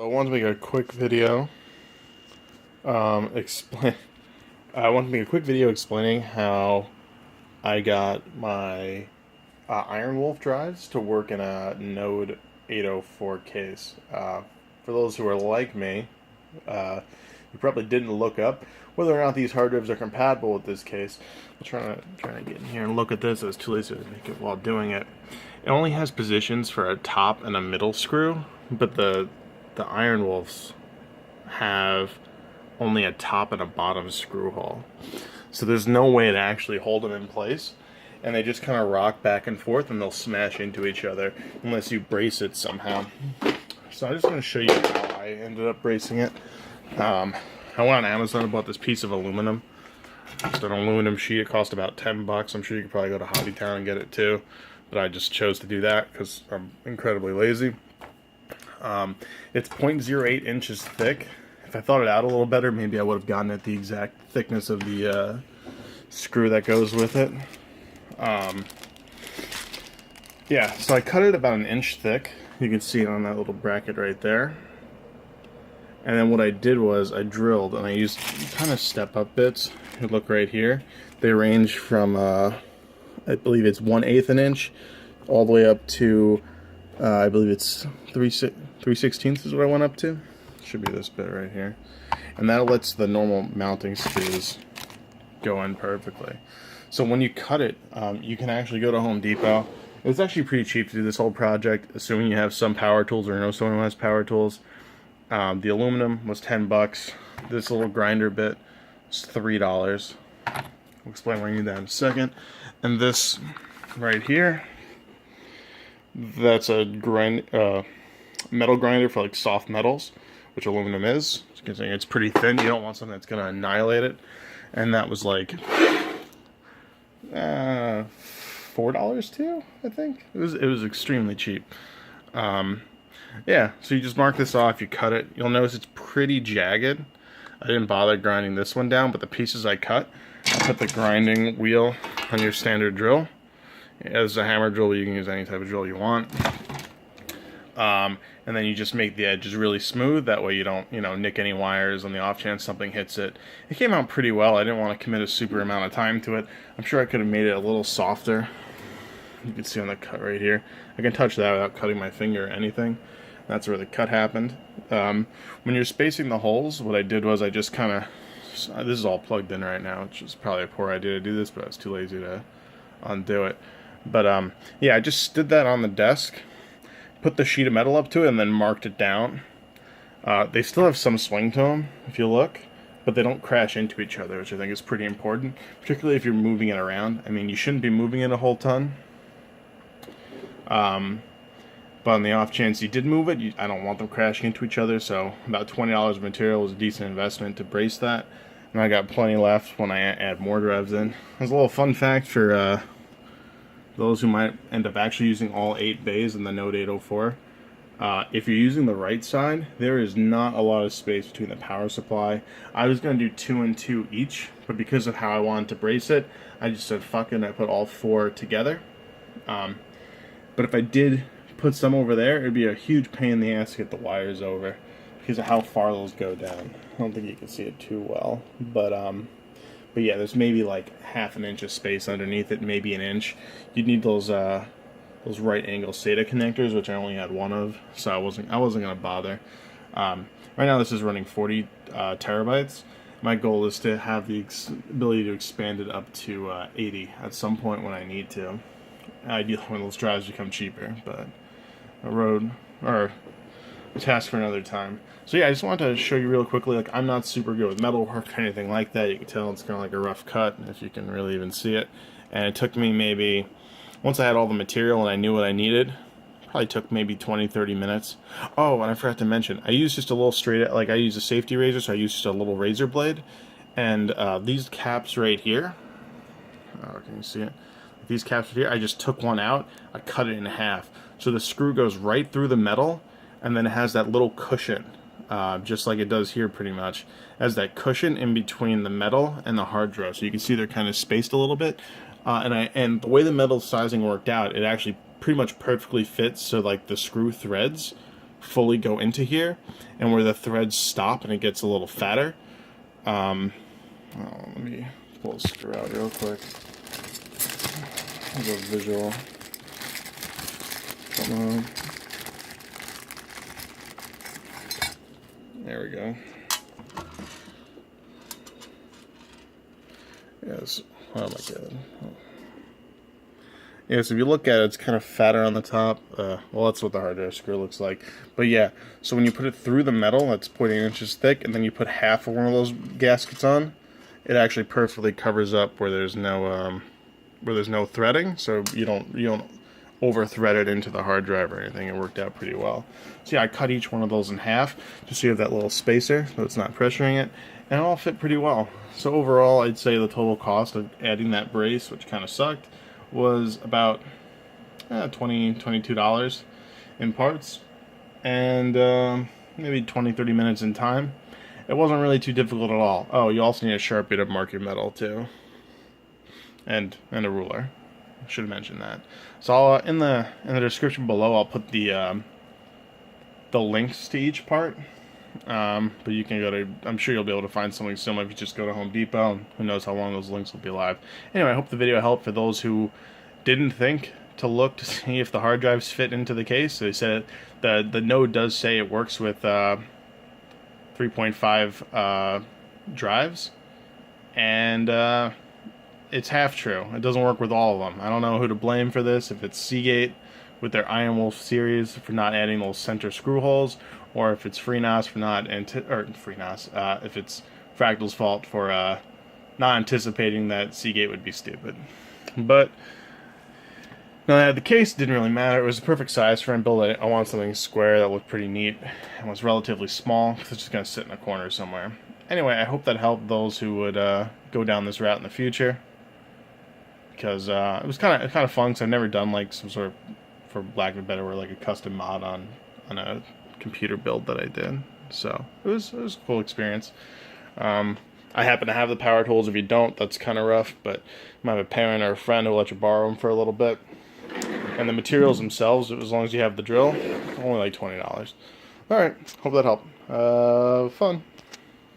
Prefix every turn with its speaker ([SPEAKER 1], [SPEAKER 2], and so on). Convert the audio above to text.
[SPEAKER 1] I want to make a quick video. Explain. I want to make a quick video explaining how I got my Ironwolf drives to work in a Node 804 case. For those who are like me, you probably didn't look up whether or not these hard drives are compatible with this case. I'm trying to get in here and look at this. I was too lazy to make it while doing it. It only has positions for a top and a middle screw, but the Ironwolves have only a top and a bottom screw hole. So there's no way to actually hold them in place. And they just kind of rock back and forth and they'll smash into each other unless you brace it somehow. So I'm just going to show you how I ended up bracing it. I went on Amazon and bought this piece of aluminum. Just an aluminum sheet. It cost about 10 bucks. I'm sure you could probably go to Hobby Town and get it too. But I just chose to do that because I'm incredibly lazy. It's 0.08 inches thick. If I thought it out a little better, maybe I would have gotten at the exact thickness of the screw that goes with it. Yeah, so I cut it about an inch thick. You can see it on that little bracket right there. And then what I did was I drilled, and I used kind of step-up bits. You look right here. They range from, I believe it's 1/8 an inch, all the way up to, I believe it's 3/16 is what I went up to. Should be this bit right here. And that lets the normal mounting screws go in perfectly. So when you cut it, you can actually go to Home Depot. It's actually pretty cheap to do this whole project, assuming you have some power tools or know someone who has power tools. The aluminum was 10 bucks. This little grinder bit is $3. I'll explain why I need that in a second. And this right here, that's a metal grinder for like soft metals, which aluminum is. It's pretty thin. You don't want something that's going to annihilate it. And that was like $4 too, I think. It was extremely cheap. Yeah, so you just mark this off, you cut it. You'll notice it's pretty jagged. I didn't bother grinding this one down, but the pieces I cut, I put the grinding wheel on your standard drill. As a hammer drill, you can use any type of drill you want. And then you just make the edges really smooth. That way you don't, nick any wires on the off chance something hits it. It came out pretty well. I didn't want to commit a super amount of time to it. I'm sure I could have made it a little softer. You can see on the cut right here. I can touch that without cutting my finger or anything. That's where the cut happened. When you're spacing the holes, what I did was I just kind of... This is all plugged in right now, which is probably a poor idea to do this, but I was too lazy to undo it. But yeah, I just stood that on the desk, put the sheet of metal up to it, and then marked it down. They still have some swing to them, if you look, but they don't crash into each other, which I think is pretty important, particularly if you're moving it around. I mean, you shouldn't be moving it a whole ton. But on the off chance you did move it, I don't want them crashing into each other, so about $20 of material was a decent investment to brace that. And I got plenty left when I add more drives in. There's a little fun fact for those who might end up actually using all 8 bays in the Node 804. If you're using the right side, there is not a lot of space between the power supply. I was going to do 2 and 2 each, but because of how I wanted to brace it, I just said fuck it and I put all 4 together. But if I did put some over there, it'd be a huge pain in the ass to get the wires over because of how far those go down. I don't think you can see it too well, but yeah, there's maybe like half an inch of space underneath it, maybe an inch. You'd need those right angle SATA connectors, which I only had one of, so I wasn't gonna bother. Right now, this is running 40 terabytes. My goal is to have the ability to expand it up to 80 at some point when I need to. Ideally when those drives become cheaper, but a task for another time. So yeah, I just wanted to show you real quickly, like I'm not super good with metalwork or anything like that. You can tell it's kind of like a rough cut, if you can really even see it. And it took me maybe, once I had all the material and I knew what I needed, probably took maybe 20-30 minutes. Oh, and I forgot to mention, I used just a little I used a safety razor, so I used just a little razor blade. And these caps right here, can you see it? These caps here, I just took one out, I cut it in half. So the screw goes right through the metal, and then it has that little cushion, just like it does here pretty much. It has that cushion in between the metal and the hard drive. So you can see they're kind of spaced a little bit. And the way the metal sizing worked out, it actually pretty much perfectly fits, so like the screw threads fully go into here, and where the threads stop and it gets a little fatter. Let me pull a screw out real quick. Have a visual. Come on. There we go. Yes. Oh my god. Yeah, so if you look at it, it's kind of fatter on the top. Well, that's what the hard drive screw looks like. But yeah, so when you put it through the metal, that's 0.8 inches thick, and then you put half of one of those gaskets on, it actually perfectly covers up where there's no threading, so you don't over thread it into the hard drive or anything. It worked out pretty well. So yeah, I cut each one of those in half just so you have that little spacer so it's not pressuring it, and it all fit pretty well. So overall, I'd say the total cost of adding that brace, which kind of sucked, was about $22 in parts, and maybe 20-30 minutes in time. It wasn't really too difficult at all. Oh, you also need a Sharpie to mark your metal too, and a ruler. I should have mentioned that. So in the description below, I'll put the links to each part. But you can go to, I'm sure you'll be able to find something similar if you just go to Home Depot, and who knows how long those links will be live. Anyway, I hope the video helped for those who didn't think to look to see if the hard drives fit into the case. They said the note does say it works with 3.5 drives, and it's half true. It doesn't work with all of them. I don't know who to blame for this, if it's Seagate with their Ironwolf series for not adding those center screw holes, or if it's FreeNAS for not if it's Fractal's fault for not anticipating that Seagate would be stupid. But no, the case didn't really matter. It was the perfect size for him. I wanted something square that looked pretty neat and was relatively small, because it's just going to sit in a corner somewhere. Anyway, I hope that helped those who would go down this route in the future, because it was kind of fun, because I've never done like some sort of, for lack of a better word, like a custom mod on a computer build that I did. So it was a cool experience. I happen to have the power tools. If you don't, that's kind of rough, but you might have a parent or a friend who will let you borrow them for a little bit. And the materials themselves, as long as you have the drill, only like $20. Alright, hope that helped. Fun.